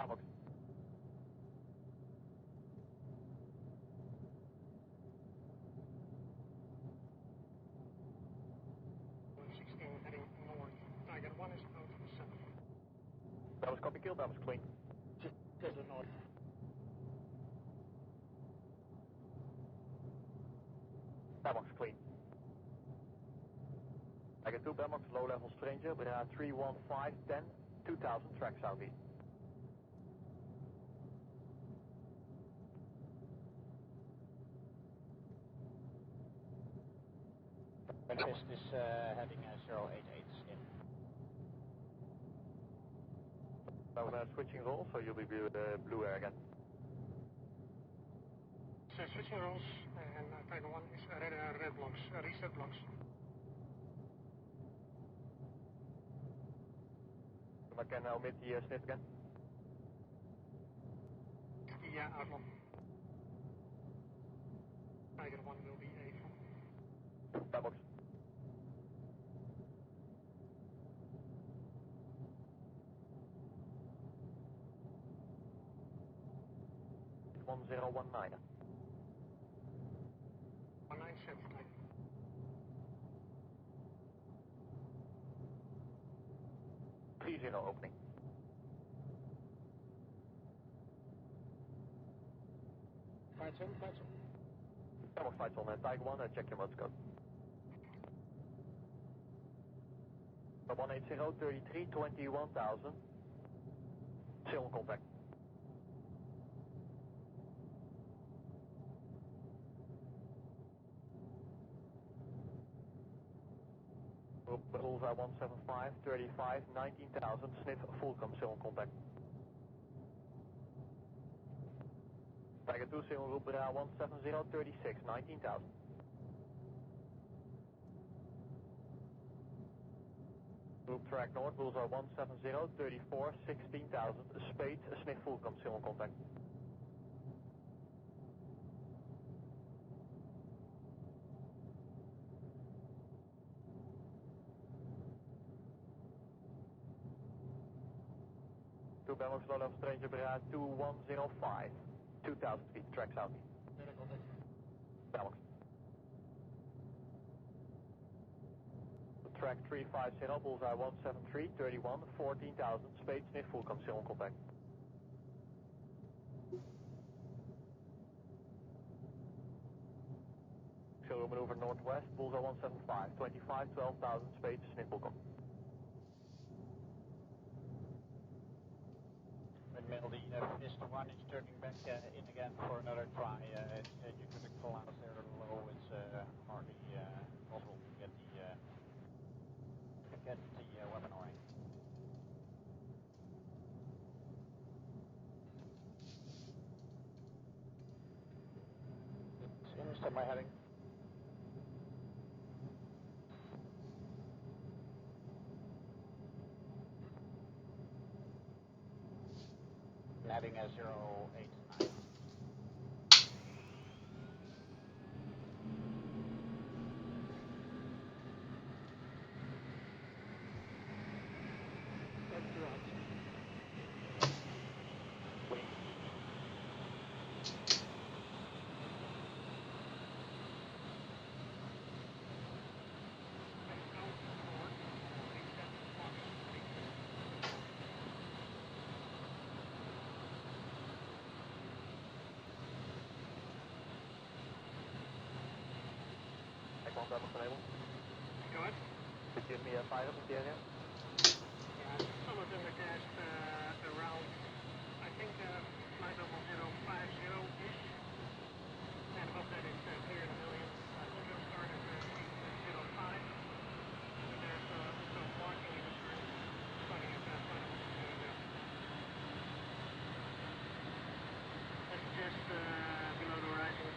Starbox. Heading north. Tiger 1 is out 7. That was copy kill, that was clean. Just to the north. Starbox clean. Tiger 2, Belmox, low level stranger, Bra 31510, 2000, track southeast. Breakfast is heading 088 in. Now we're switching roles, so you'll be blue air again. So switching roles, and Tiger 1 is red blocks, reset blocks. I can omit the sniff again. The outlaw. Tiger 1 will be a 4. Starbox. It's 1019. 197, Tiger. Opening. Fights on. Starbox fights on Tiger 1, check your motor code. 180, 33, 21,000. Still on contact. Bullseye 175, 35, 19,000. Sniff Fulcrum, still on contact. Tiger 2, single group Bra 170, 36, 19,000. Group track north, Bullseye 170, 34, 16,000. Spade, Sniff Fulcrum, still on contact. Two Belmox, low level stranger Bra 2105, 2,000 feet, track southeast. Better contact. Belmox. Track 350, Bullseye 173, 31, 14,000. Spade, Sniff Fulcrum, still on contact. So maneuver northwest, Bullseye 175, 25, 12,000. Spade, Sniff Fulcrum. Windmill, the Vista 1 is turning back in again for another try. Due to the clouds there low, it's hardly possible to get the weapon away. It's in, stop my heading. Heading 089. Go ahead. Could you give me a fire up in the area? Yeah, some of them are cast around, I think, flight level 050-ish. And above that is clear in a million. We'll start at 305. There's some marking in the turn, starting at flight level 0. That's just below the horizon.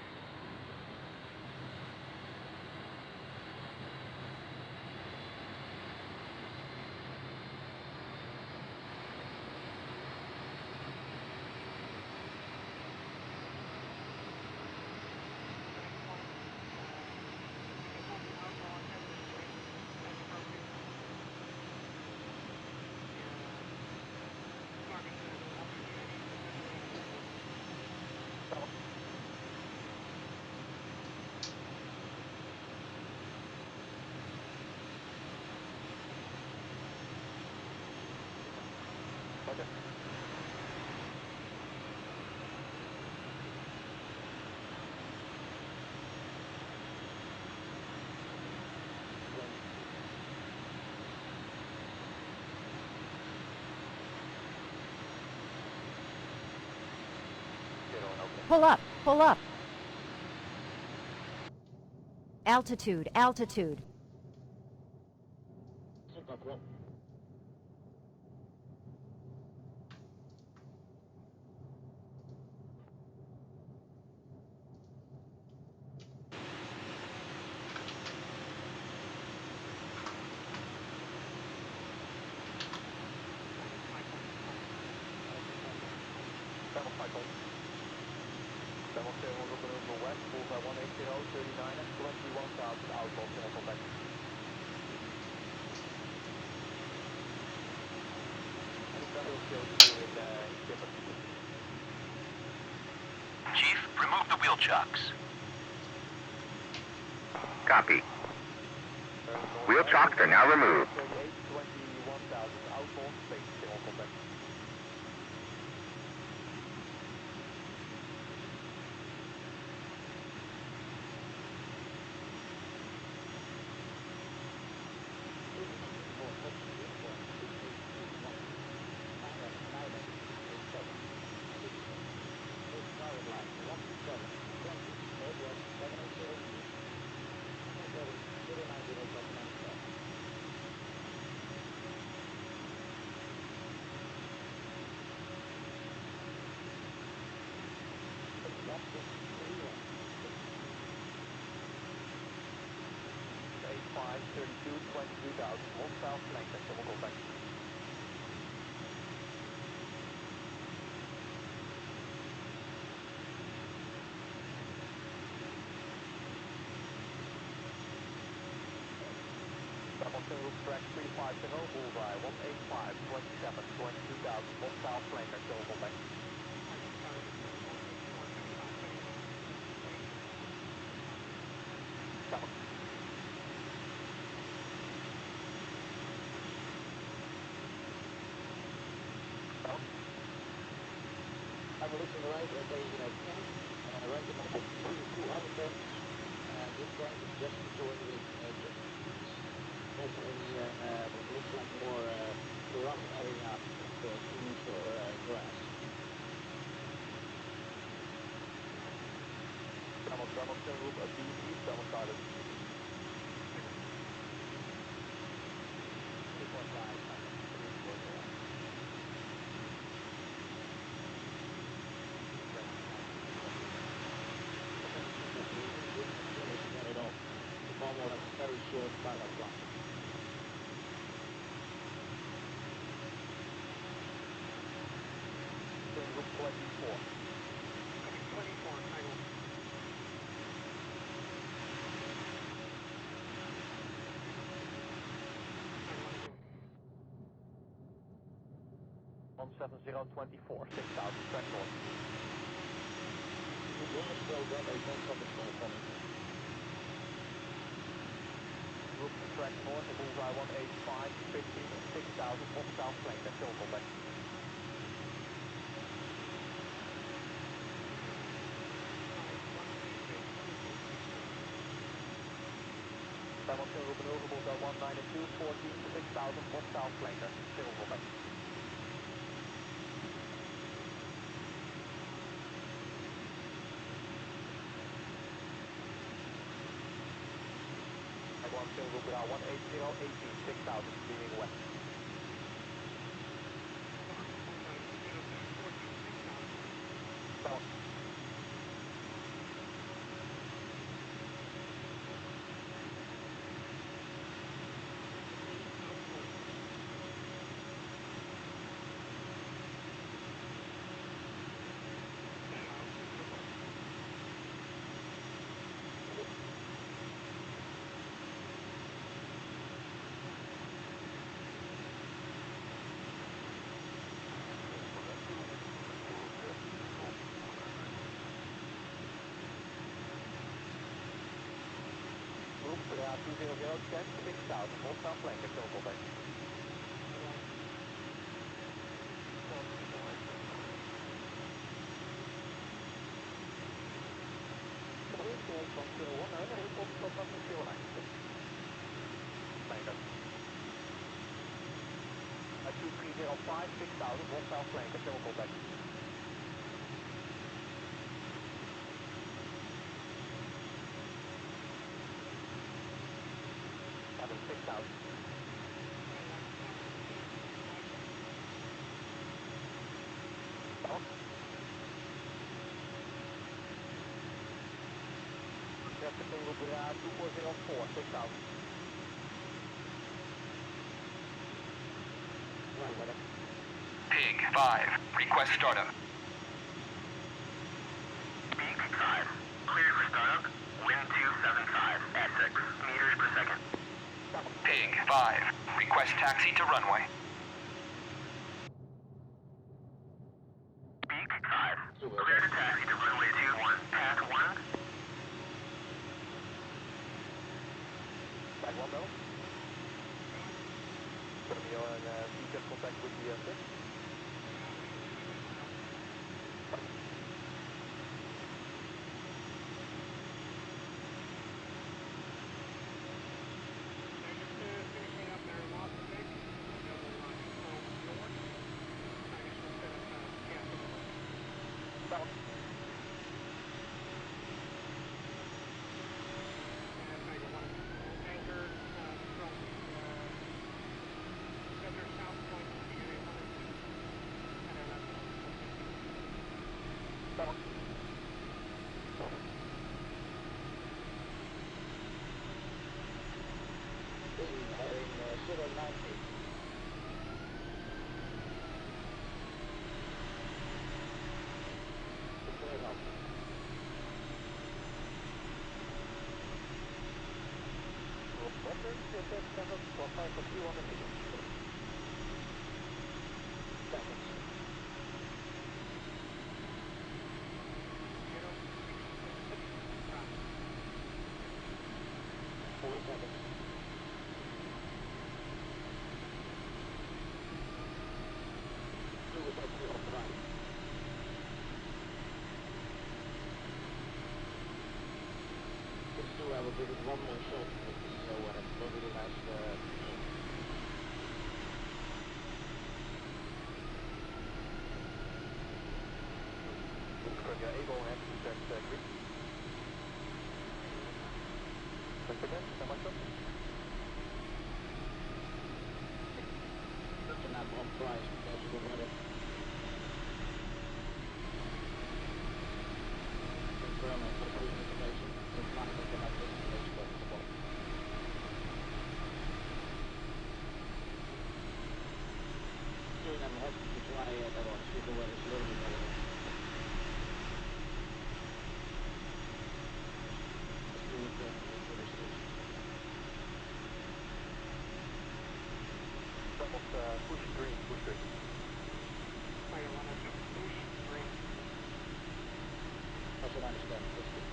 Roger. Pull up, pull up. Altitude, altitude. West, bullseye 180, 39 and 21,000 outbound civil contact. That will show you in Skipper. Chief, remove the wheel chocks. Copy. Wheel chocks are now removed. 21,000 outbound space civil contact. A5, 32, 22,000, 1,000 length and civil contact. Route track 350, bullseye 185, 27, 22,000, 1,000 flanker, civil contact. South. South. I'm looking right at a tank, right about the 2 other tanks. This tank is just situated in what looks like more rough area of trees or grass. Donaldson, route B east, double started. 2.5. Almost a very short pilot flight. Route 24. 24, title. On 7024, 6,000, track north. The unit still got a 10 seconds for me. Route track north, bullseye 185, 15, 6,000, 1,000 flank, that's civil contact. Hamilton, route maneuver, bullseye 192, 14, 6,000, 1,000 flanker, civil contact. Route ground 180, 18, 6,000, leaving west. South. Route 200, 10, 6,000, 1,000 flanker, civil contact. 305, 6000, one south flanker, still contact. 6000. Traffic single Bra 2404, 6000. Pig 5, request startup. Pig 5, cleared for startup. Wind 275 at 6 meters per second. Pig 5, request taxi to runway. Pig 5, clear to taxi to runway 21, path 1. Back one though. Romeo and VCAP contact with the 6. I will give it one more shot with the what I've done with the last From your able and check green. Thanks again, so much up. That's an above price, that's the weather. Confirm and put the information. It's not going to have this information on the bottom. Soon I'm hoping to try that one, see if the weather's a little bit better. Let's do it for this station. That was push green, push green. I want to push green. That's what I understand. That's good.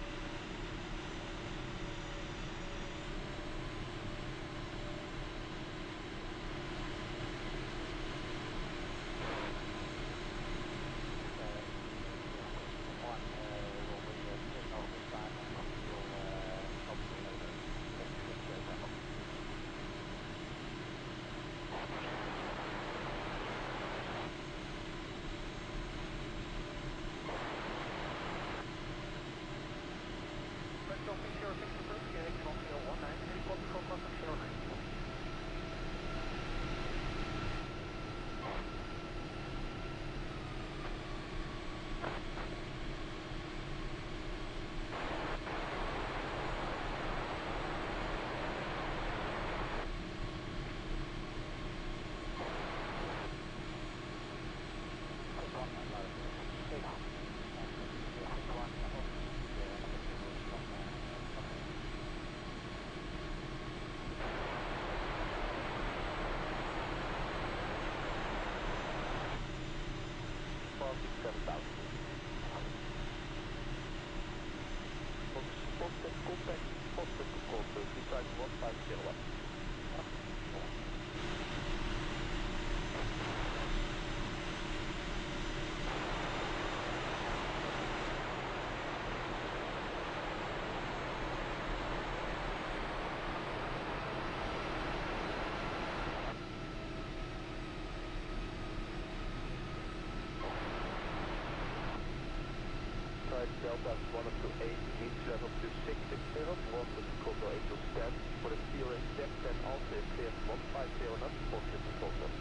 Delta 128, means level to 660, Warthog Control Angel stand, for the fuel inject and also clear 150 knots, positive control course.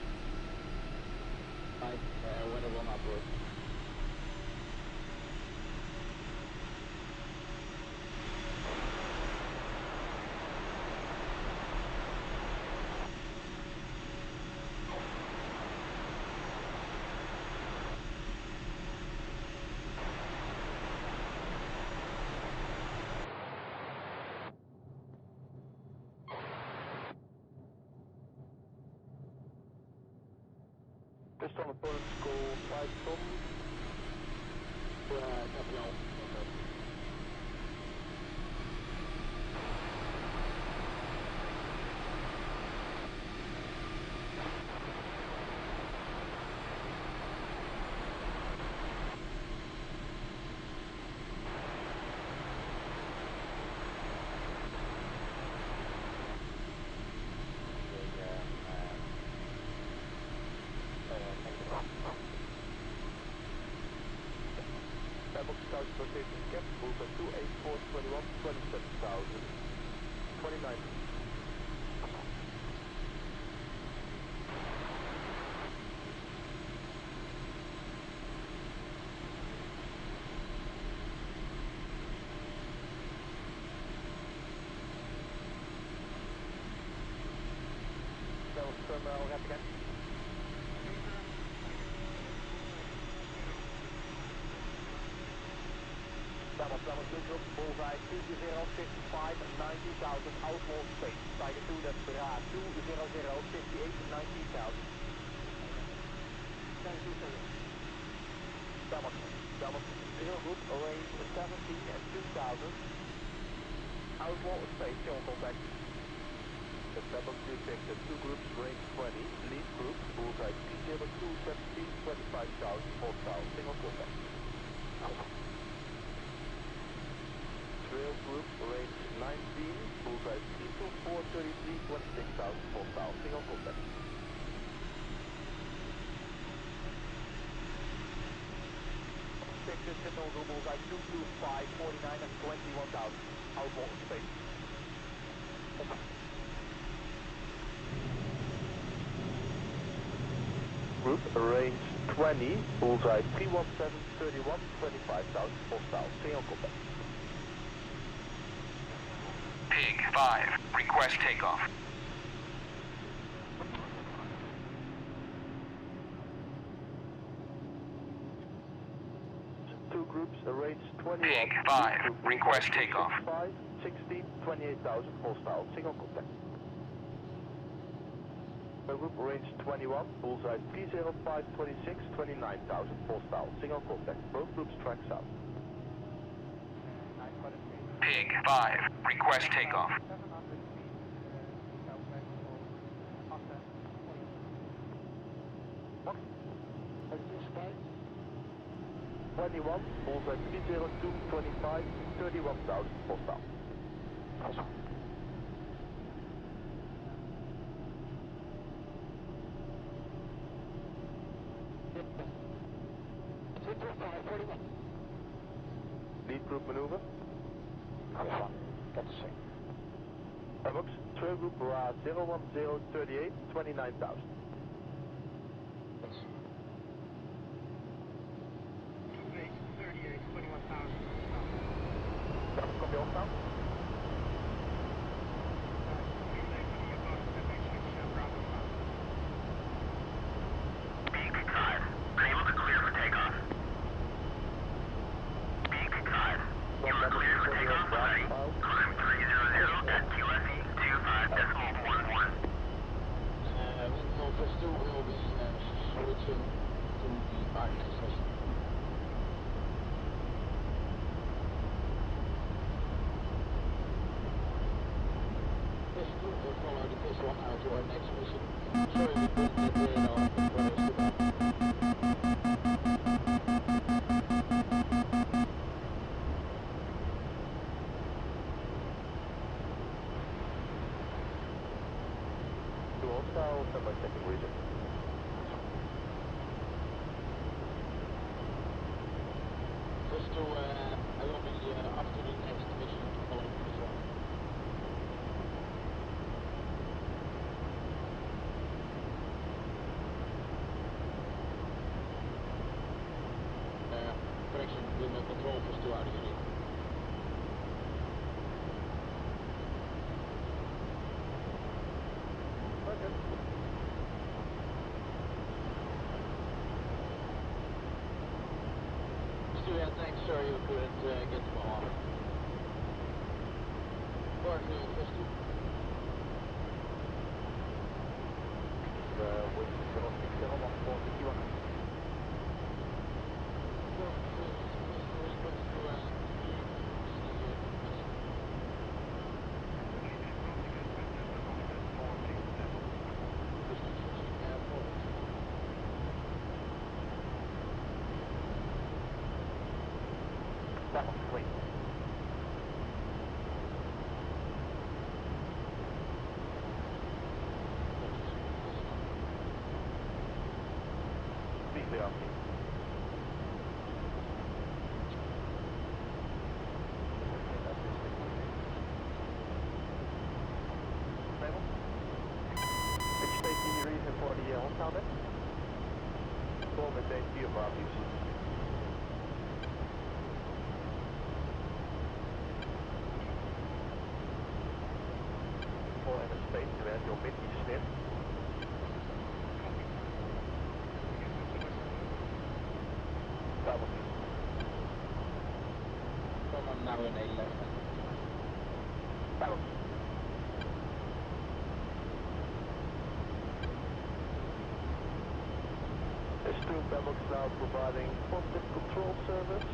Right, weather one upward. Piston opponent school 5 Tom. Copy all. Box Scout rotation cap, Bulls at 28421, 27,000, 29. Terminal rep again. Thomas, two groups, bullseye 22055, 90,000, outlaw space. Tiger 2, that's Bra 200, 58, 19,000. Thomas, 0 group, range 17 and 2,000. Outlaw space, still on contact. The Pebble 26, 2 groups, range 20. Lead group, bullseye 30217, 25,000, hostile, single contact. Trail group, range 19, bullseye 32433, 26,000, hostile, single contact. Picture signal group, bullseye 225, 49 and 21,000, outlaw space. Group, range 20, bullseye 31731, 25,000, hostile, single contact. Pig 5, request takeoff. Two groups, range 21. Pig 5, request takeoff. 5, 16, 28,000, hostile, single contact. Group, range 21, bullseye 30526, 29,000, hostile, single contact. Both groups track south. Pig 5, request takeoff. What? 21, bullseye 302, 25, 31,000, hostile. Lead group maneuver. Got to see. Box, trail group, 01038, 29,000. Yes. 38, 21,000. Thomas, copy hostile. Pig 5, unable to clear for takeoff. Pig 5, you are clear for takeoff already. Climb 300 at QFE 25.11. Northwest 2 will be switching to the Arctic station. This 2 will follow the Kiss 1 out to our next mission. Sorry we couldn't get there, no, but weather is too bad. Two hostile, stand by second region. Just to Windmill control plus 2 out of unit. Stuart, thanks, sorry you couldn't get to Bahama. Bark, plus 2. That was great. Be clear, please. Which state the reason for the on-sound? Call maintain 4 bar, please. En een space, je werkt jouw mid snit. Dat was niet. Kom maar nou in Nederland. Dat was. Astute Babbox now providing positive control service.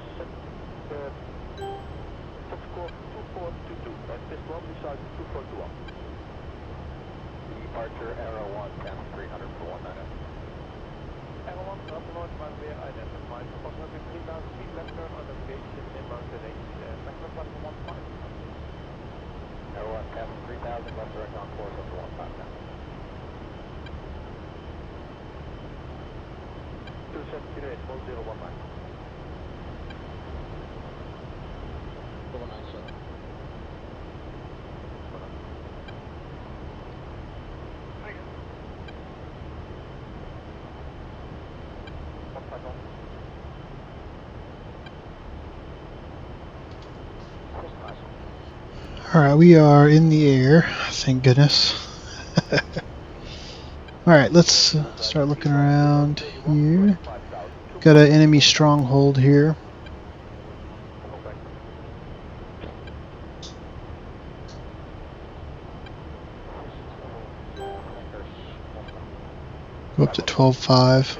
Top score 2422 and this one besides 2421. Departure Arrow 1, channel 300 for 190. Arrow 1, Delta North, runway way identified. Approximately 3,000 feet left turn on navigation inbound to maximum platform 15. Arrow 1, channel 3000, left direct on course up to 159. 278, 1019. 497. Alright, we are in the air, thank goodness. Alright, let's start looking around here. Got an enemy stronghold here. Go up to 12.5.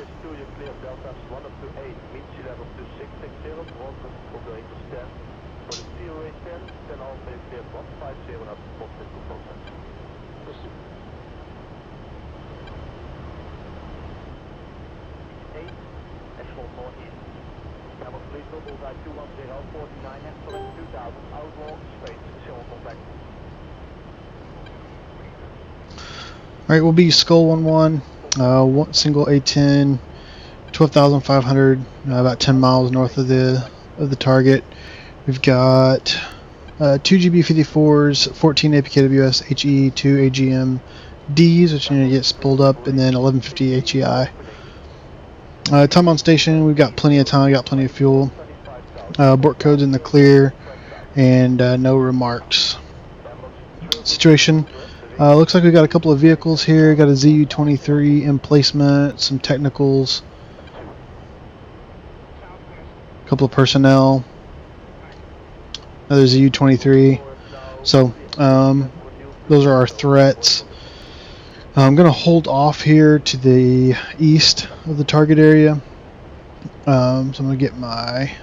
Alright, we'll be Skull 1-1, one single A10, 12,500, about 10 miles north of the target. We've got 2 GB54s, 14 APKWS, HE, 2 AGM Ds, which need to get spooled up, and then 1150 HEI. Time on station, we've got plenty of time, got plenty of fuel. Abort code's in the clear, and no remarks. Situation. Looks like we got a couple of vehicles here. Got a ZU-23 emplacement, some technicals, a couple of personnel, another ZU-23. So those are our threats. I'm going to hold off here to the east of the target area. So I'm going to get my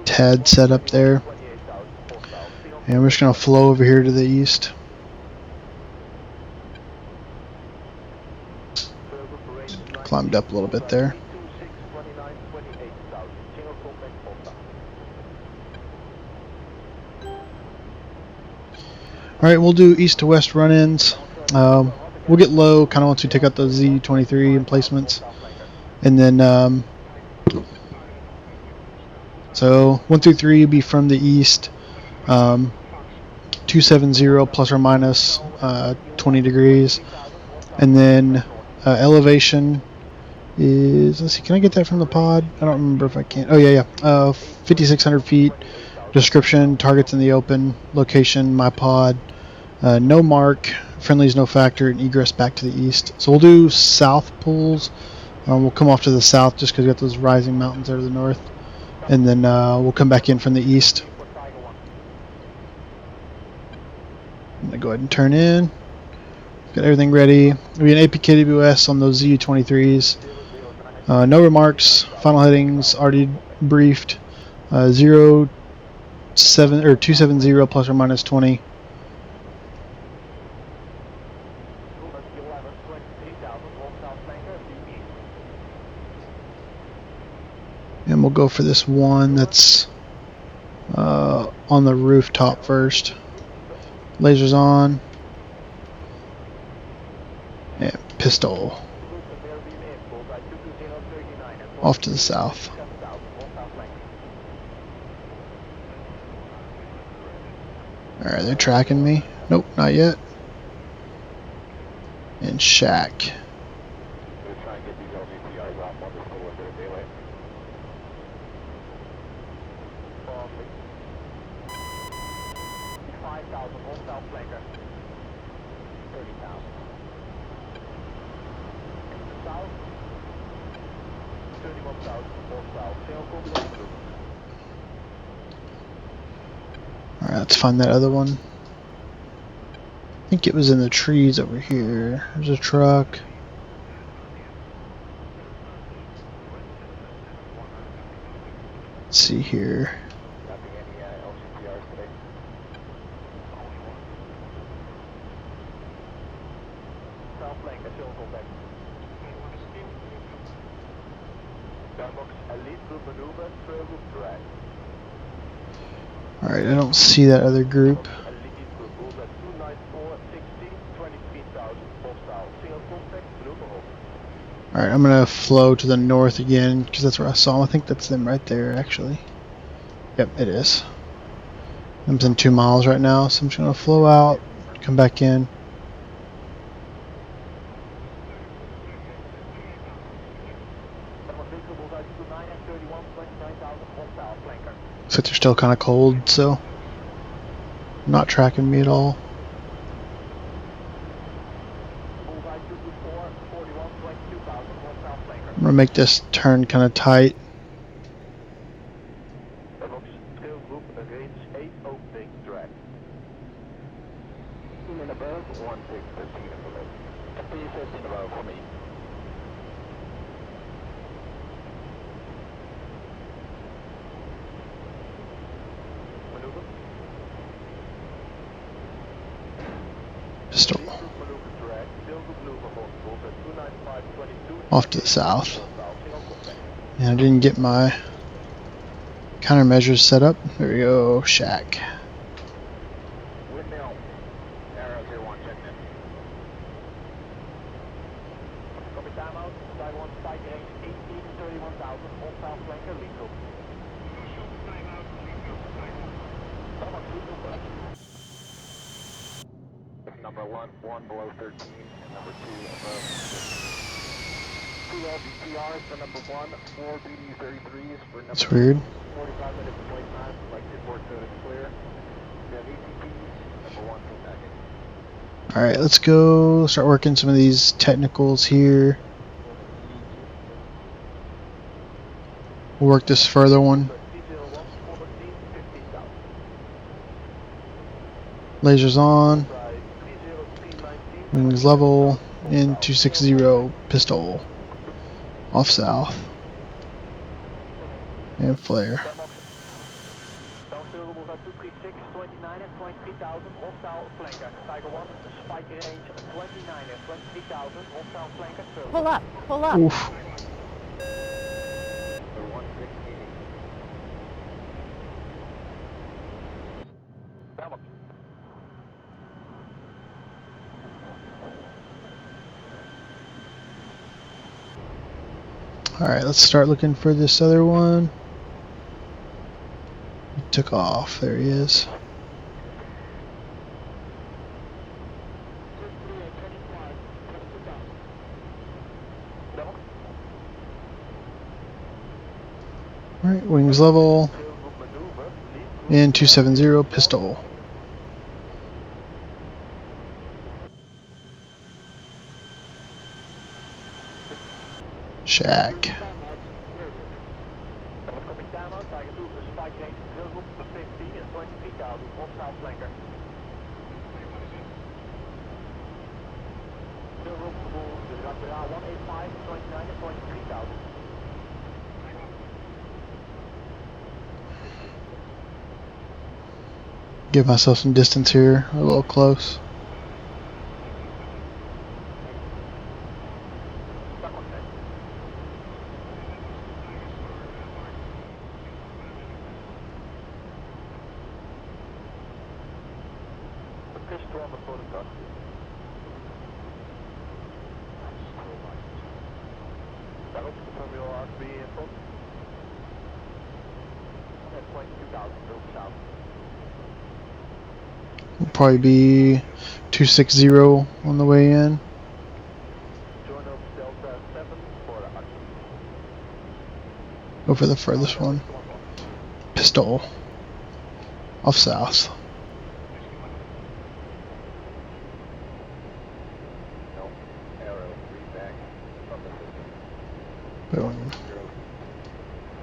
TAD set up there, and we're just going to flow over here to the east. Climbed up a little bit there. Alright, we'll do east to west run-ins. We'll get low kind of once we take out those Z23 emplacements, and then so 1 through 3 will be from the east, 270 plus or minus 20 degrees, and then elevation is, let's see, can I get that from the pod? I don't remember if I can. Oh yeah, yeah. 5,600 feet. Description: targets in the open. Location: my pod. No mark. Friendlies no factor, and egress back to the east. So we'll do south pools. We'll come off to the south just because we got those rising mountains there to the north, and then we'll come back in from the east. I'm gonna go ahead and turn in. Got everything ready. We an APKWS on those ZU-23s. No remarks. Final headings already briefed. 270 plus or minus 20. And we'll go for this one that's on the rooftop first. Lasers on. And pistol. Off to the south. Alright, they're tracking me. Nope, not yet. And shack. Alright, let's find that other one. I think it was in the trees over here. There's a truck. Let's see here. Alright, I don't see that other group. Alright, I'm gonna flow to the north again because that's where I saw them. I think that's them right there actually. Yep, it is. I'm within 2 miles right now, so I'm just gonna flow out, come back in. Looks like they're still kind of cold, so not tracking me at all. I'm gonna make this turn kind of tight. Pistol. Off to the south. And I didn't get my countermeasures set up. There we go, shack. Number one below 13, and number 2 above 13. 2 LVTRs for number 1, 4 BD33s for number That's weird. 45 minutes wait time, like report code is clear. We have ATPs, number 1 for packet. Alright, let's go start working some of these technicals here. We'll work this further one. Lasers on. Wings level. In 260 pistol. Off south. And flare. Pull up, pull up. Oof. Alright, let's start looking for this other one. He took off. There he is. Alright, wings level. Tail group maneuver, lead group And 270 pistol. Shack. Climate coming down out, Tiger 2, spike range, tail group 50 and 23,000, on south flanker. Tail group move, dus gaat 185, 29 and 23,000. Give myself some distance here, a little close. Stuck on that. The pistol on the photograph. That looks from your RB info. That's 22,000, move south. Will probably be 260 on the way in. Join up Delta 7 for the action. Go for the furthest one. Pistol. Off south. No, arrow, read back from the system. Boom.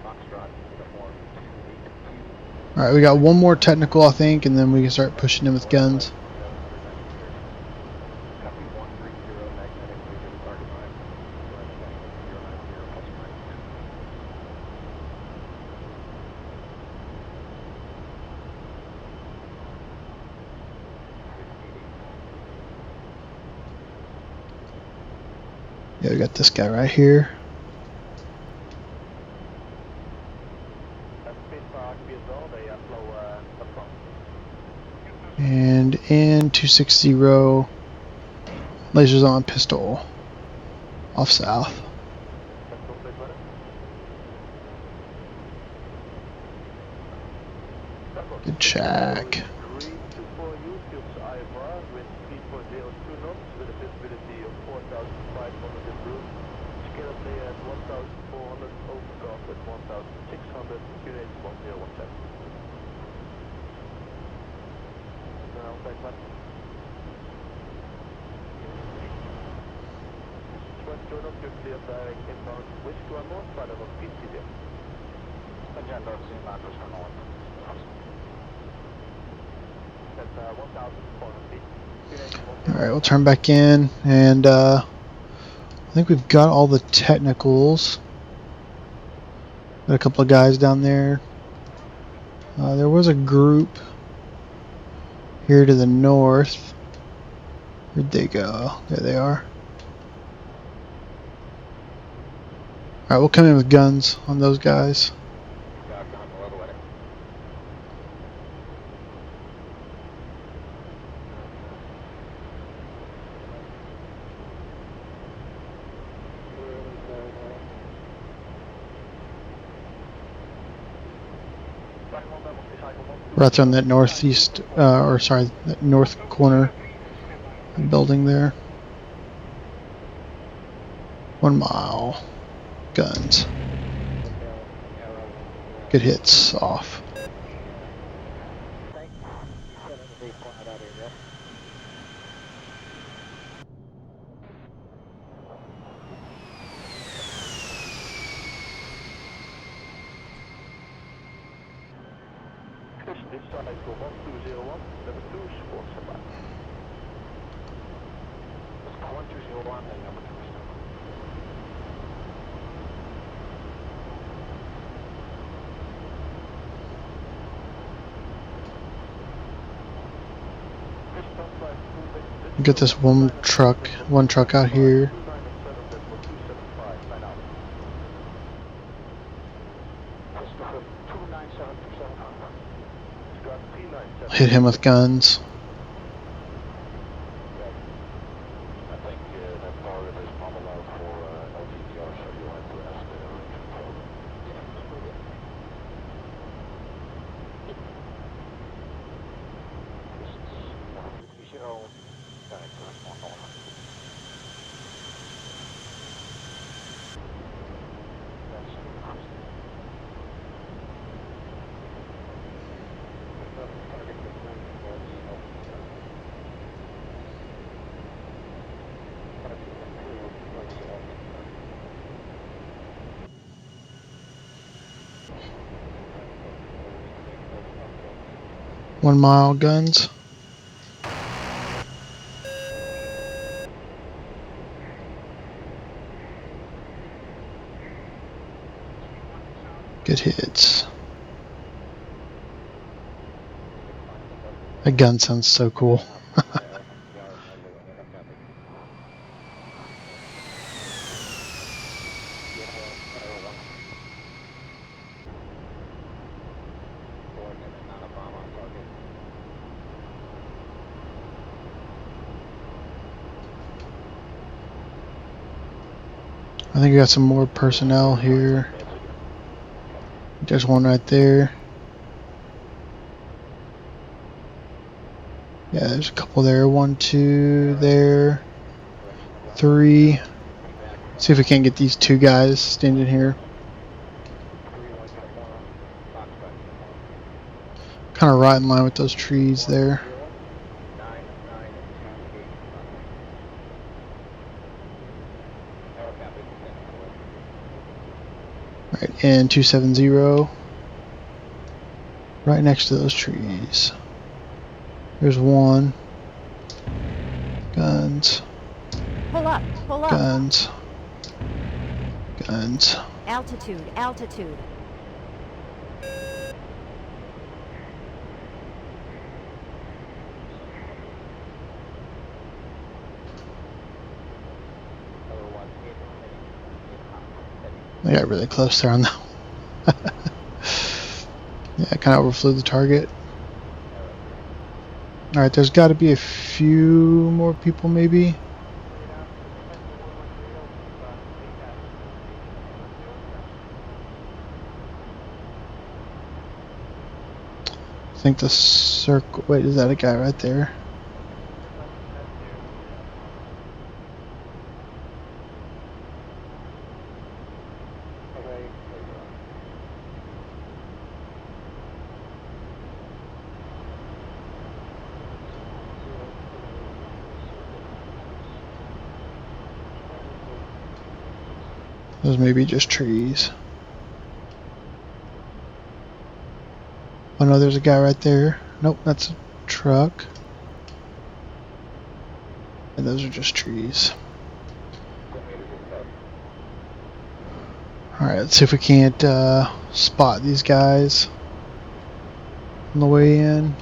Foxtrot, uniform 282. Alright, we got one more technical, I think, and then we can start pushing in with guns. Copy 130, magnetic, we can target line. 090 plus or minus 10. Yeah, we got this guy right here. And in 260, lasers on pistol. Off south. Good check. Alright, we'll turn back in, and I think we've got all the technicals. Got a couple of guys down there. There was a group here to the north. Where'd they go? There they are. Alright, we'll come in with guns on those guys. Right there on that northeast, that north corner building there. 1 mile. Guns. Good hits off. This side for 1201, number 2 support supply. 1201 and number 2 supply. Get this one truck out here. Hit him with guns. 1 mile guns. Good hits. That gun sounds so cool. I think we got some more personnel here. There's one right there. Yeah, there's a couple there. 1, 2 there. 3. See if we can't get these 2 guys standing here. Kind of right in line with those trees there. Right, and 270. Right next to those trees. There's one. Guns. Pull up, pull up. Guns. Guns. Altitude, altitude. They got really close there on that. Yeah, I kind of overflew the target. Alright, there's got to be a few more people maybe. I think the circle... Wait, is that a guy right there? Those may be just trees. Oh no, there's a guy right there. Nope, that's a truck. And those are just trees. Alright, let's see if we can't spot these guys on the way in.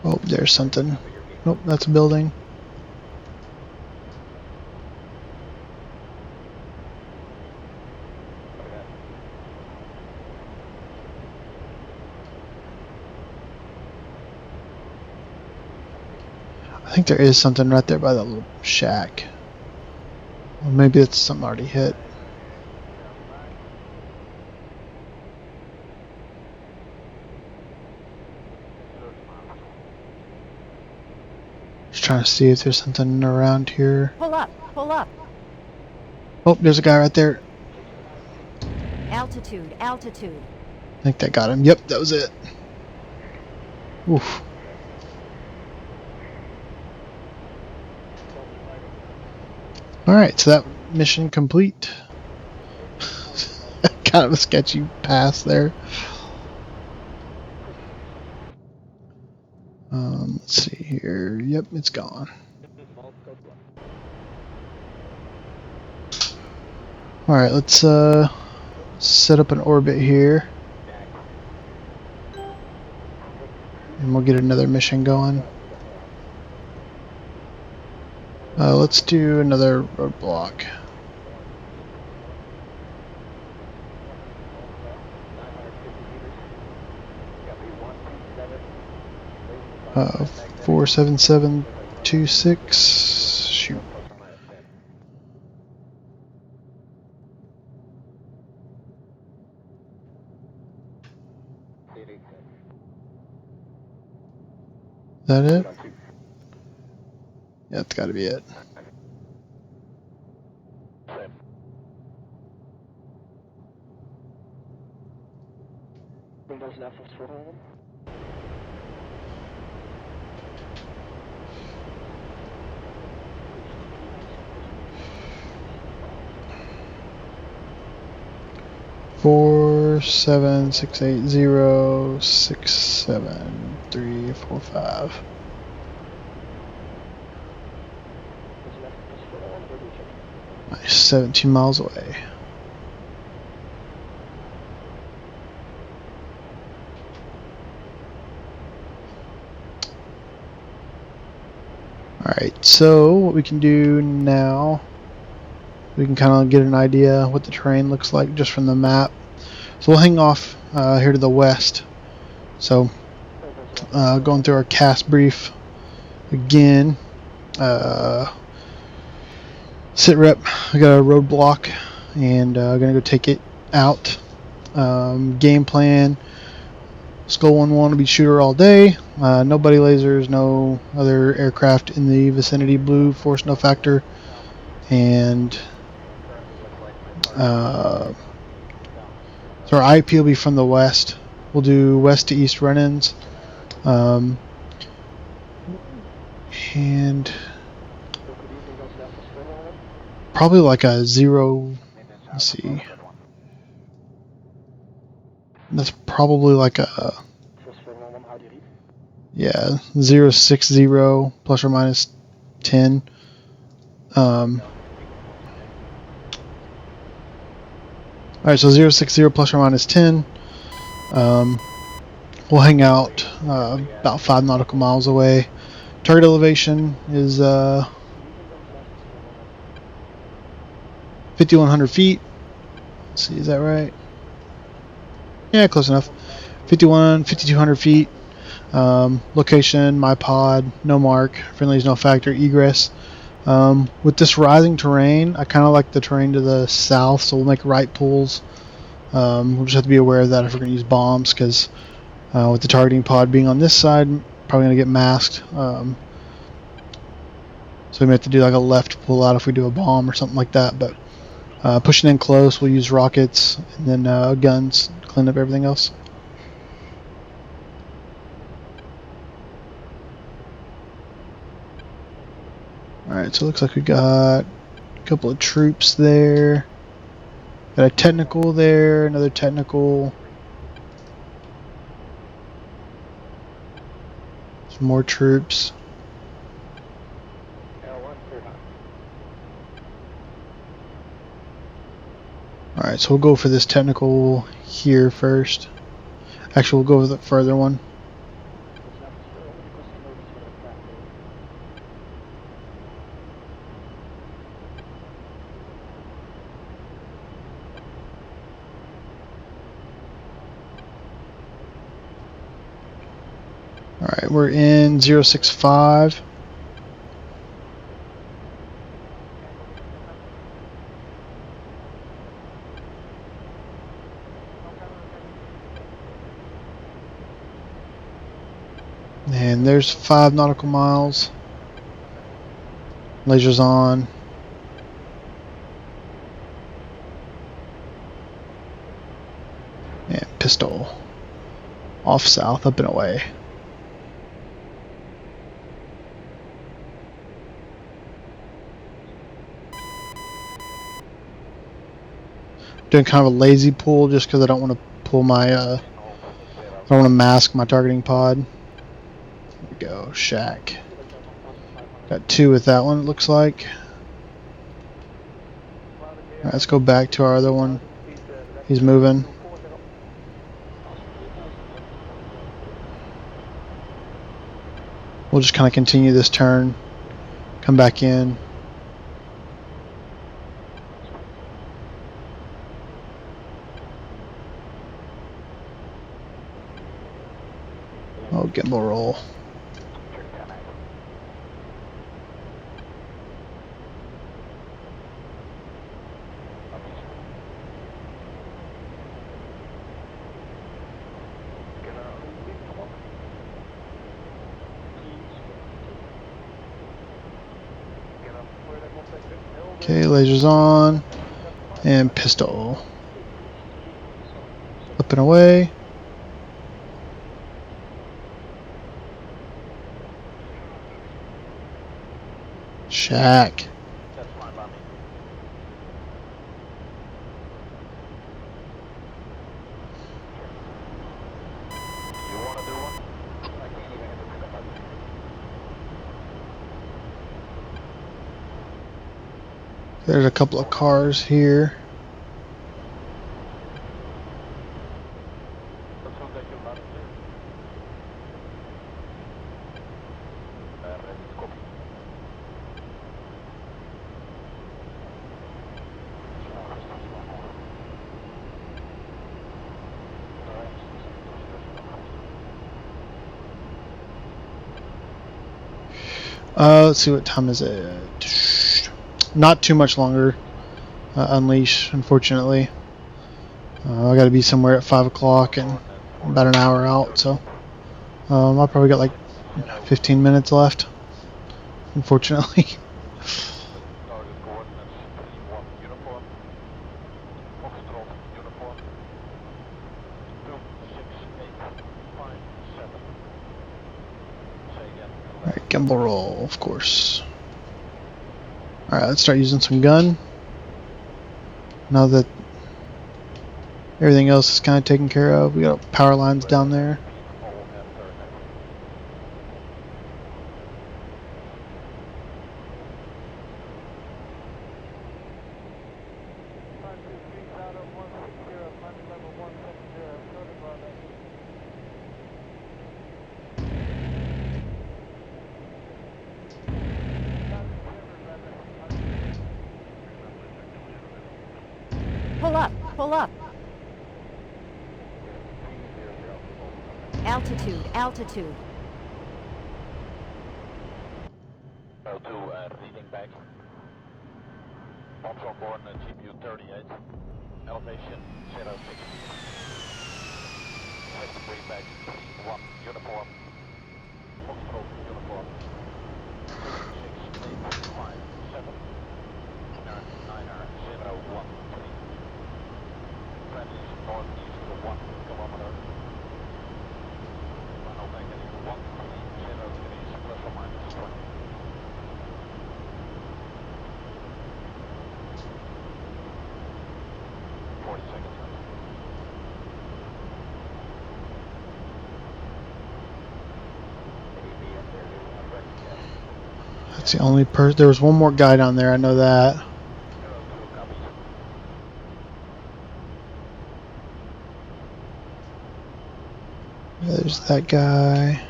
Oh, there's something. Nope, that's a building. I think there is something right there by that little shack. Or maybe it's something already hit. Just trying to see if there's something around here. Pull up, pull up. Oh, there's a guy right there. Altitude, altitude. I think that got him. Yep, that was it. Oof. Alright, so that mission complete. Kind of a sketchy pass there. Let's see here. Yep, it's gone. Alright, let's set up an orbit here. And we'll get another mission going. Let's do another roadblock. Uh, 47726. Shoot. Is that it? Yeah, that's got to be it. Four 7 6 8 0 6 7 3 4 5. Nice, 17 miles away. Alright, so what we can do now, we can kind of get an idea what the terrain looks like just from the map. So we'll hang off here to the west. So going through our cast brief again. Sit rep, I got a roadblock and gonna go take it out. Game plan, Skull 1-1 will be shooter all day. No buddy lasers, no other aircraft in the vicinity. Blue, force no factor. And so our IP will be from the west. We'll do west to east run-ins. And probably like a 0, let's see. That's probably like a, yeah, 060 plus or minus 10. Alright, so 060 plus or minus 10. We'll hang out about 5 nautical miles away. Target elevation is 5,100 feet. Let's see, is that right? Yeah, close enough. 5,200 feet. Location, my pod, no mark. Friendlies, no factor. Egress. With this rising terrain, I kind of like the terrain to the south, so we'll make right pulls. We'll just have to be aware of that if we're going to use bombs, because with the targeting pod being on this side, probably going to get masked. So we may have to do like a left pull out if we do a bomb or something like that. But pushing in close, we'll use rockets and then guns to clean up everything else. Alright, so it looks like we got a couple of troops there. Got a technical there, another technical. Some more troops. Alright, so we'll go for this technical here first. Actually, we'll go with the further one. Alright, we're in 065. And there's 5 nautical miles. Lasers on. And pistol. Off south, up and away. Doing kind of a lazy pull just because I don't want to pull my, I don't want to mask my targeting pod. There we go, shack. Got 2 with that one, it looks like. Alright, let's go back to our other one. He's moving. We'll just kind of continue this turn. Come back in. Oh, gimbal roll. Okay, lasers on. And pistol. Up and away. Shack. That's fine by me. You want to do one? I can't even hit the pickup button. There's a couple of cars here. Let's go take your left, please. Ready to copy. Let's see, what time is it? Not too much longer. Unleash, unfortunately. I got to be somewhere at 5 o'clock and about an hour out, so I'll probably got like 15 minutes left, unfortunately. Target coordinates 3-1 uniform. Foxtrot uniform. 26857. Say again. Alright, gimbal roll, of course. Alright, let's start using some gun. Now that everything else is kind of taken care of, we got power lines down there. All have turret. Pull up, pull up. Altitude, altitude. L2 reading back. Bombs on board GPU 38. Elevation 06. Second bring back 3-1 uniform. Foxtrot uniform. 26857. 9013. Friendly northeast 1 kilometer. Final negative 130 degrees plus or minus 20. 40 seconds left. That's the only person. There was one more guy down there, I know that. 02 copies. There's that guy.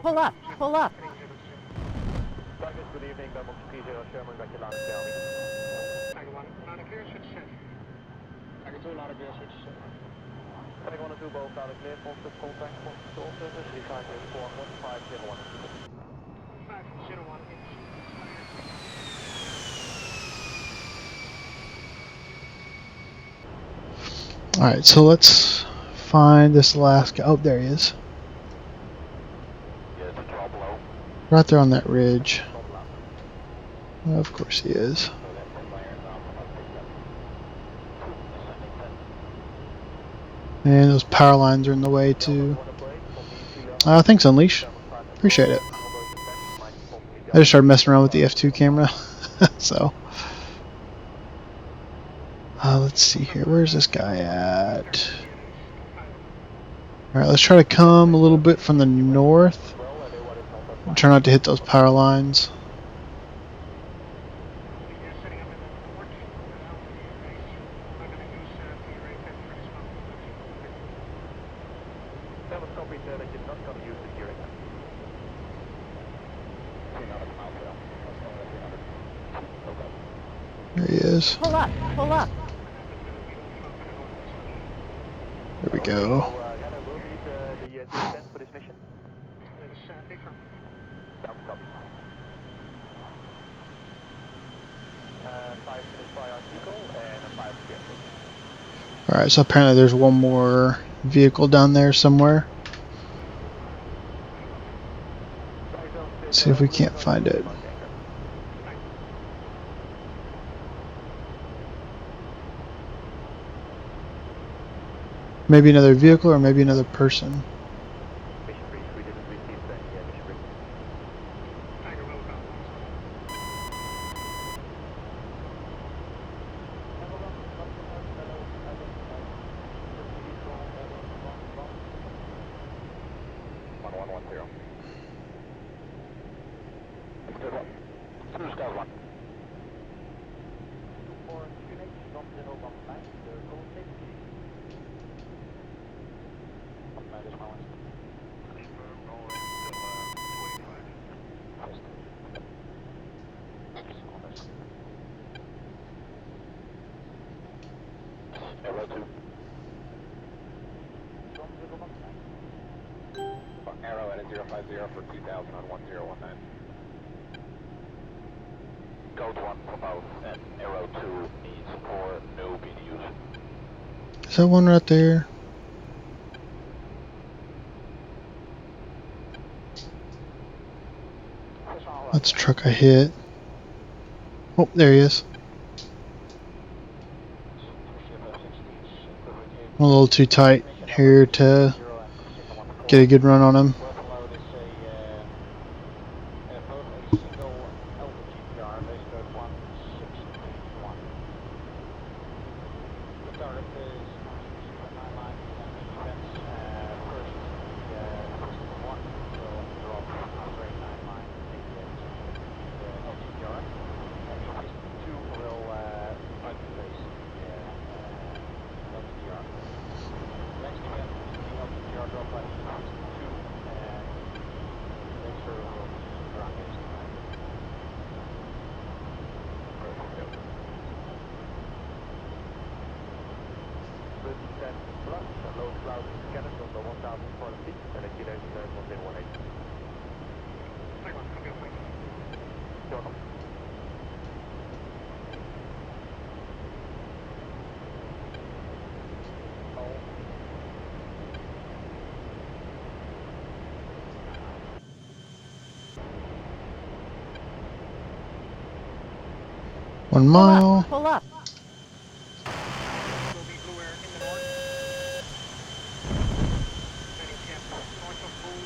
Pull up, pull up. Douglas, good evening. Belmont 30 Sherman, back to Lana County. Tiger 1, louder clear, switch set. Tiger 2, louder clear, switch set. Tiger 1 and 2 both louder clear. Positive contact, positive to all surface. Recline is 4501. 501 inch. Alright, so let's find this last guy. Oh, there he is. Yeah, it's a drop low. Right there on that ridge. Not loud. Of course he is. So that's the fire now. Ascending 10. And those power lines are in the way too. Want to break from the Sea Thanks, Unleash. Appreciate it. I just started messing around with the F2 camera. So. Let's see here. Where's this guy at? Alright, let's try to come a little bit from the north. Try not to hit those power lines. You're setting up in the port without the race. I'm going to use the rate 10 for this one. That was copied that you're not going to use the gearing. 300 miles per hour. There he is. Pull up, pull up. There we go. Ghana will need the DCS for this mission. That is big from. Down copy. 5 minutes prior vehicle and a 5 schedule. Alright, so apparently there's one more vehicle down there somewhere. Let's see if we can't find it. Maybe another vehicle or maybe another person. Mission brief, we didn't receive that. Yeah, mission brief. Tiger will come. Arrow at a 050 for 2000 on 1019. Code 1 for both, and Arrow 2 needs for no BDUs. Is that one right there? That's a truck I hit. Oh, there he is. I'm a little too tight here to get a good run on him. One mile. Pull up. Will be blue air in the north. Heading cap north of Bull,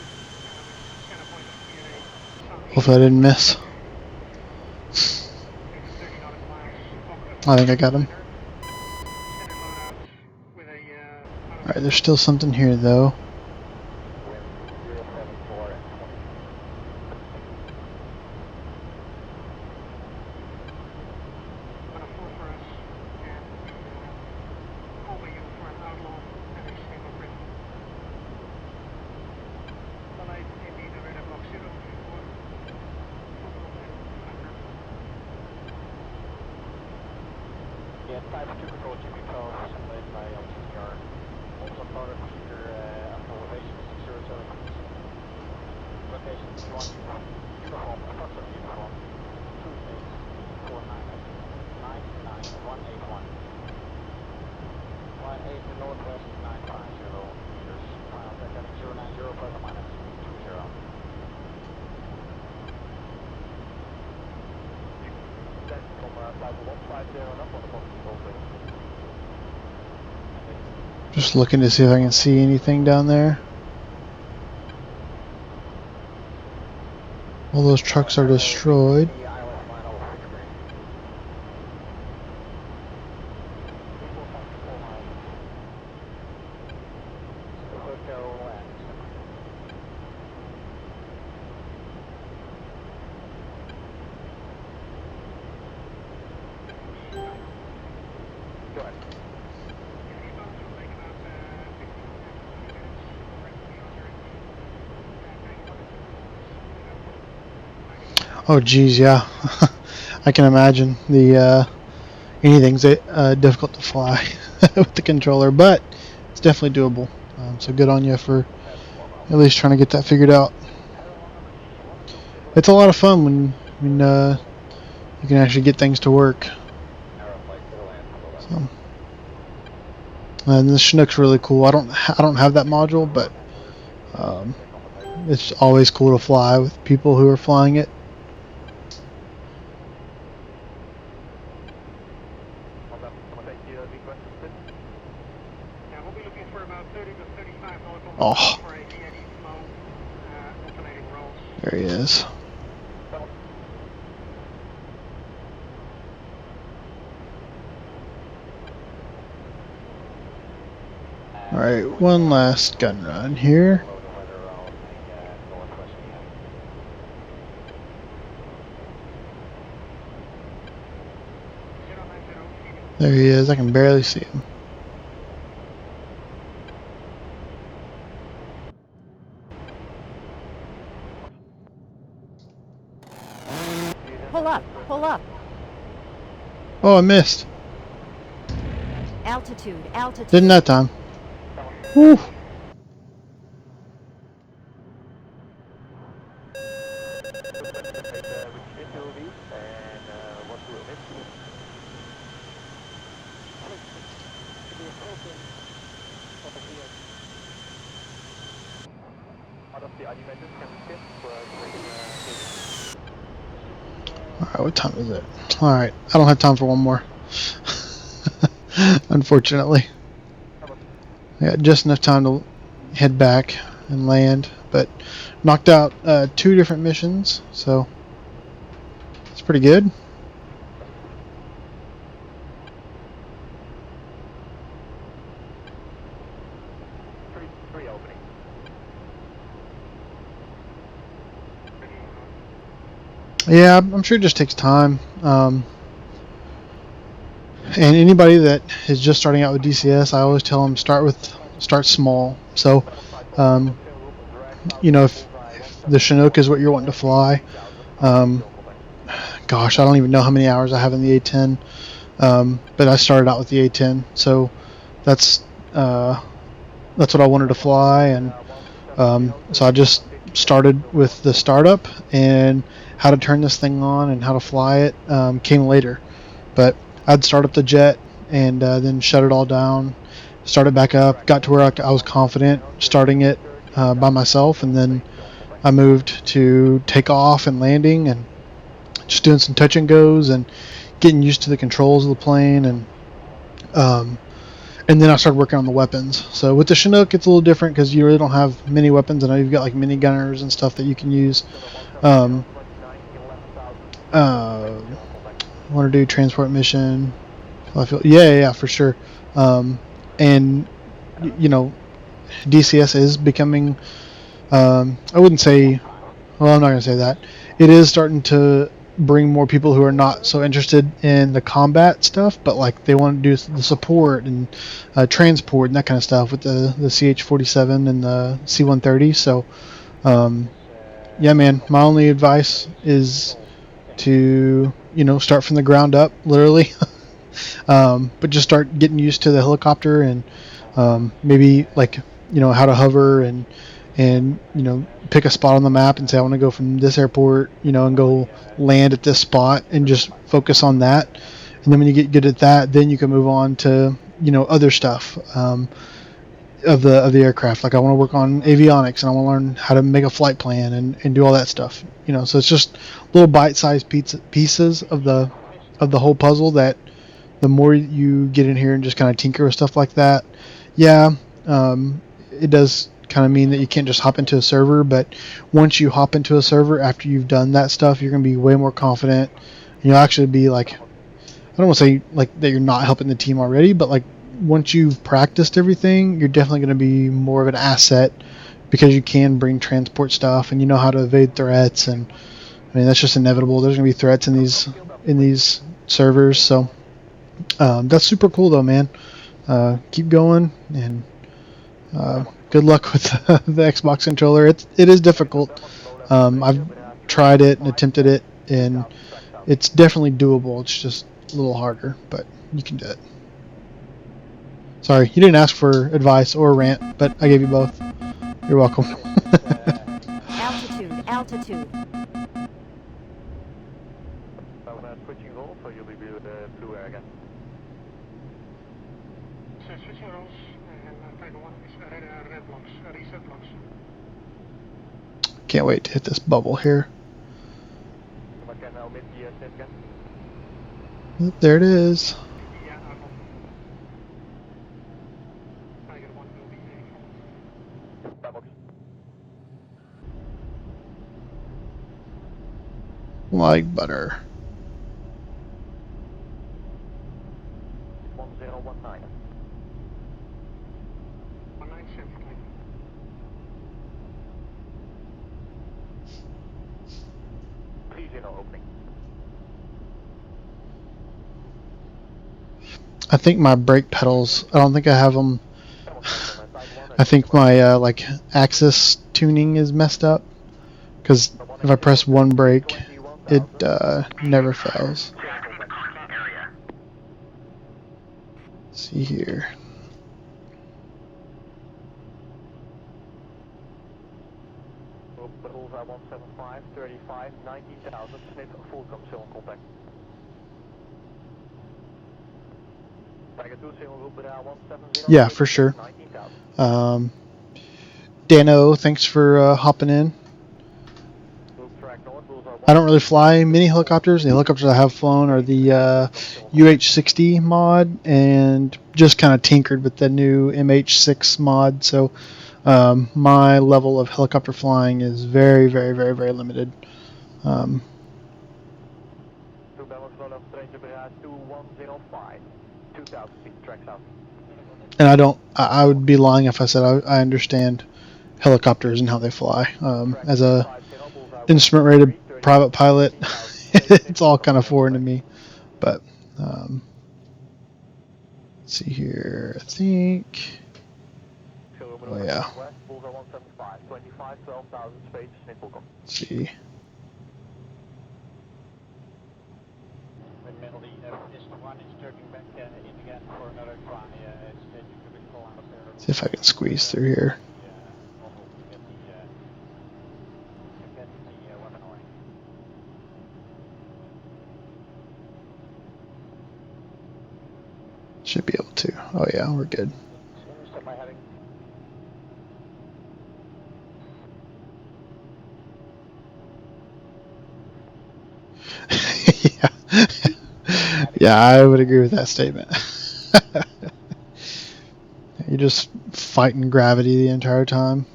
center point of PNA. Hopefully I didn't miss. 30 nautical miles. I think I got him. Center loadout with a Alright, there's still something here though. Yeah, 5-2 control Jimmy Charles, led by LTCR. Also part of procedure after elevation 607. Location 1, uniform, approximate uniform, 28498, 99181. Line 8 to northwest 950 meters. Final check heading 090 plus or minus 20. Just looking to see if I can see anything down there. All those trucks are destroyed. Oh geez, yeah. I can imagine the anything's difficult to fly with the controller, but it's definitely doable. So good on you for at least trying to get that figured out. It's a lot of fun when you can actually get things to work. So, And the Chinook's really cool. I don't have that module, but it's always cool to fly with people who are flying it. Yeah, we'll be looking for about 30 to 35 nautical Oh. miles for a VNE flow, alternating rolls. There he is. Alright, one last gun run here. There he is, I can barely see him. Pull up. Pull up. Oh, I missed. Altitude. Altitude. Didn't that time. Whew. Alright, what time is it? Alright, I don't have time for one more. Unfortunately. I got just enough time to head back and land, but knocked out 2 different missions, so it's pretty good. Yeah, I'm sure it just takes time. And anybody that is just starting out with DCS, I always tell them start small. So, you know, if the Chinook is what you're wanting to fly, gosh, I don't even know how many hours I have in the A10. But I started out with the A10, so that's what I wanted to fly, and so I just started with the startup, and how to turn this thing on and how to fly it came later. But I'd start up the jet and then shut it all down, start it back up, got to where I was confident starting it by myself, and then I moved to takeoff and landing and just doing some touch and goes and getting used to the controls of the plane, and then I started working on the weapons. So with the Chinook, it's a little different because you really don't have many weapons. I know you've got like mini gunners and stuff that you can use. Want to do transport mission? I feel yeah, for sure. And you know, DCS is becoming. I wouldn't say. Well, I'm not gonna say that. It is starting to bring more people who are not so interested in the combat stuff, but like they want to do the support and transport and that kind of stuff with the CH-47 and the C-130. So yeah, man, my only advice is to start from the ground up, literally. But just start getting used to the helicopter and maybe like how to hover and pick a spot on the map and say I want to go from this airport, and go land at this spot and just focus on that. And then when you get good at that, then you can move on to other stuff of the aircraft. Like I want to work on avionics and I want to learn how to make a flight plan and do all that stuff. So it's just little bite-sized pieces of the whole puzzle that the more you get in here and just kind of tinker with stuff like that, it does kind of mean that you can't just hop into a server. But once you hop into a server after you've done that stuff, you're going to be way more confident. And you'll actually be like, I don't want to say like that you're not helping the team already, but like once you've practiced everything, you're definitely going to be more of an asset because you can bring transport stuff and you know how to evade threats. And I mean, that's just inevitable. There's going to be threats in these servers. So that's super cool though, man. Keep going, and good luck with the Xbox controller. It is difficult. I've tried it and attempted it, and it's definitely doable. It's just a little harder, but you can do it. Sorry, you didn't ask for advice or rant, but I gave you both. You're welcome. Altitude. Switching roll, so you'll be blue air again. switching roles, and Tiger 1 is red blocks, reset blocks. Can't wait to hit this bubble here. Oop, there it is. Yeah, Tiger 1 will be Like butter. 1019. 19 centrally. Opening. I think my brake pedals, I don't think I have them. I think my like axis tuning is messed up, because if I press one brake, it never fails. Let's see here. Bullseye 175, 35, 19,000, Smith, full still in contact. Tiger 2, single group, 170. Yeah, for sure. 19,000. Dano, thanks for hopping in. Group track north, Bullseye I don't really fly mini helicopters. The helicopters I have flown are the UH-60 mod, and just kind of tinkered with the new MH6 mod. So my level of helicopter flying is very, very, very, very limited. Two balance low level train to 2105, 2,000 feet, tracks out. And I would be lying if I said I understand helicopters and how they fly. As a instrument rated private pilot, it's all kind of foreign to me. But let's see here. I think. Oh yeah. Let's see. See if I can squeeze through here. Should be able to. Oh yeah, we're good. Yeah. Yeah, I would agree with that statement. You're just fighting gravity the entire time.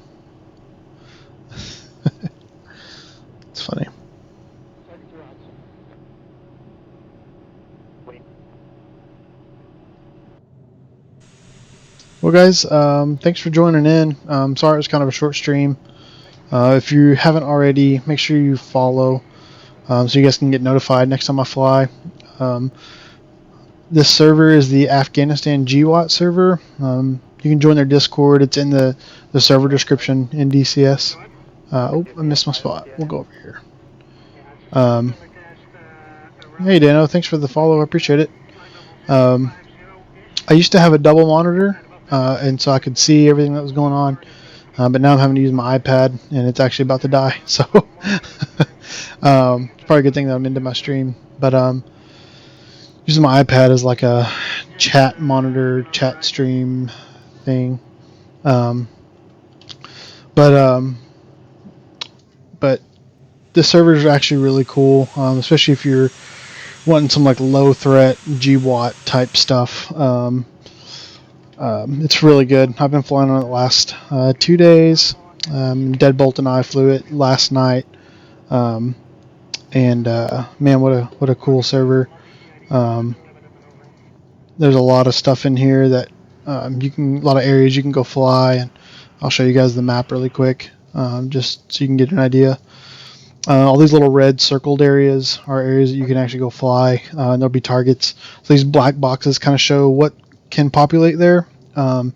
It's funny. Well, guys, thanks for joining in. Sorry it was kind of a short stream. If you haven't already, make sure you follow so you guys can get notified next time I fly. This server is the Afghanistan GWOT server. You can join their Discord. It's in the server description in DCS. Oh, I missed my spot. We'll go over here. Hey, Dano. Thanks for the follow. I appreciate it. I used to have a double monitor, and so I could see everything that was going on. But now I'm having to use my iPad, and it's actually about to die. So it's probably a good thing that I'm into my stream. But using my iPad as like a chat monitor, chat stream thing. But the servers are actually really cool, especially if you're wanting some like low threat GWOT type stuff. It's really good. I've been flying on it the last 2 days. Deadbolt and I flew it last night, and man, what a cool server. There's a lot of stuff in here that a lot of areas you can go fly, and I'll show you guys the map really quick, just so you can get an idea. All these little red circled areas are areas that you can actually go fly, and there'll be targets. So these black boxes kind of show what can populate there, and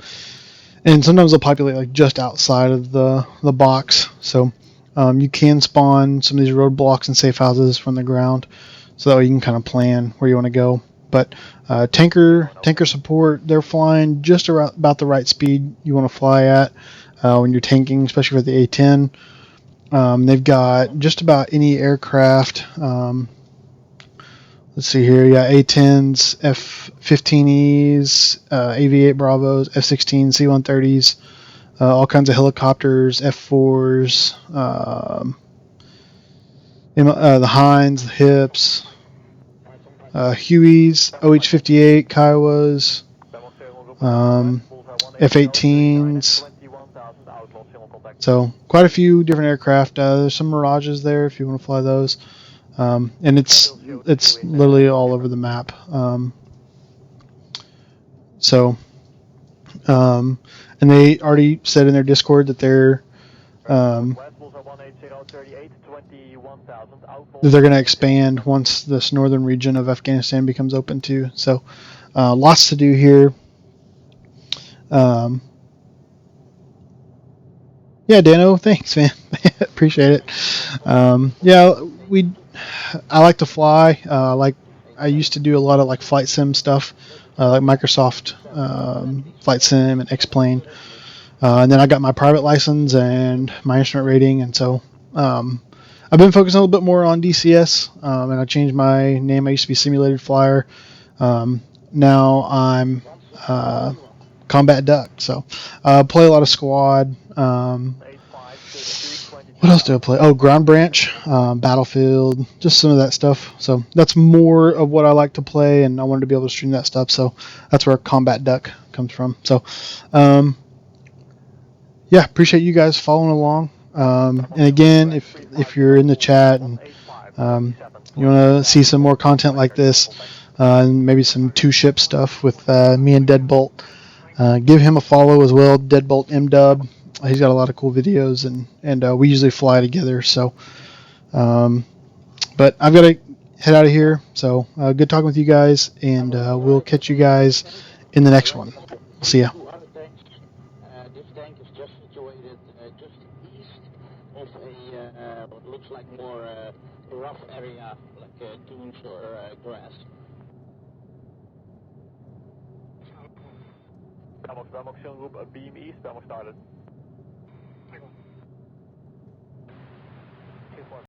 sometimes they'll populate like just outside of the box. So you can spawn some of these roadblocks and safe houses from the ground, so that way you can kind of plan where you want to go. But tanker support, they're flying just about the right speed you want to fly at when you're tanking, especially for the A10. They've got just about any aircraft. let's see here. Yeah, A10s, F-15Es, AV-8 Bravos, F-16, C-130s, all kinds of helicopters, F-4s, the Hinds, the Hips, Hueys, OH-58, Kiowas, F-18s. So quite a few different aircraft. There's some Mirages there if you want to fly those, and it's literally all over the map. And they already said in their Discord that they're going to expand once this northern region of Afghanistan becomes open too. So lots to do here. Yeah, Dano, thanks, man. Appreciate it. Yeah, I like to fly. I used to do a lot of like flight sim stuff, like Microsoft Flight Sim and X-Plane. And then I got my private license and my instrument rating, and so I've been focusing a little bit more on DCS, and I changed my name. I used to be Simulated Flyer. Now I'm Combat Duck. So play a lot of squad. What else do I play? Oh, Ground Branch, Battlefield, just some of that stuff. So that's more of what I like to play, and I wanted to be able to stream that stuff. So that's where Combat Duck comes from. So yeah, appreciate you guys following along. And again, if you're in the chat and you want to see some more content like this, and maybe some two-ship stuff with me and Deadbolt, give him a follow as well, Deadbolt MDub. He's got a lot of cool videos, and we usually fly together. So, but I've got to head out of here. So good talking with you guys, and we'll catch you guys in the next one. See ya. This tank is just situated just east of a what looks like more rough area, like dunes or grass. Belmont Group, beam east, Belmont started.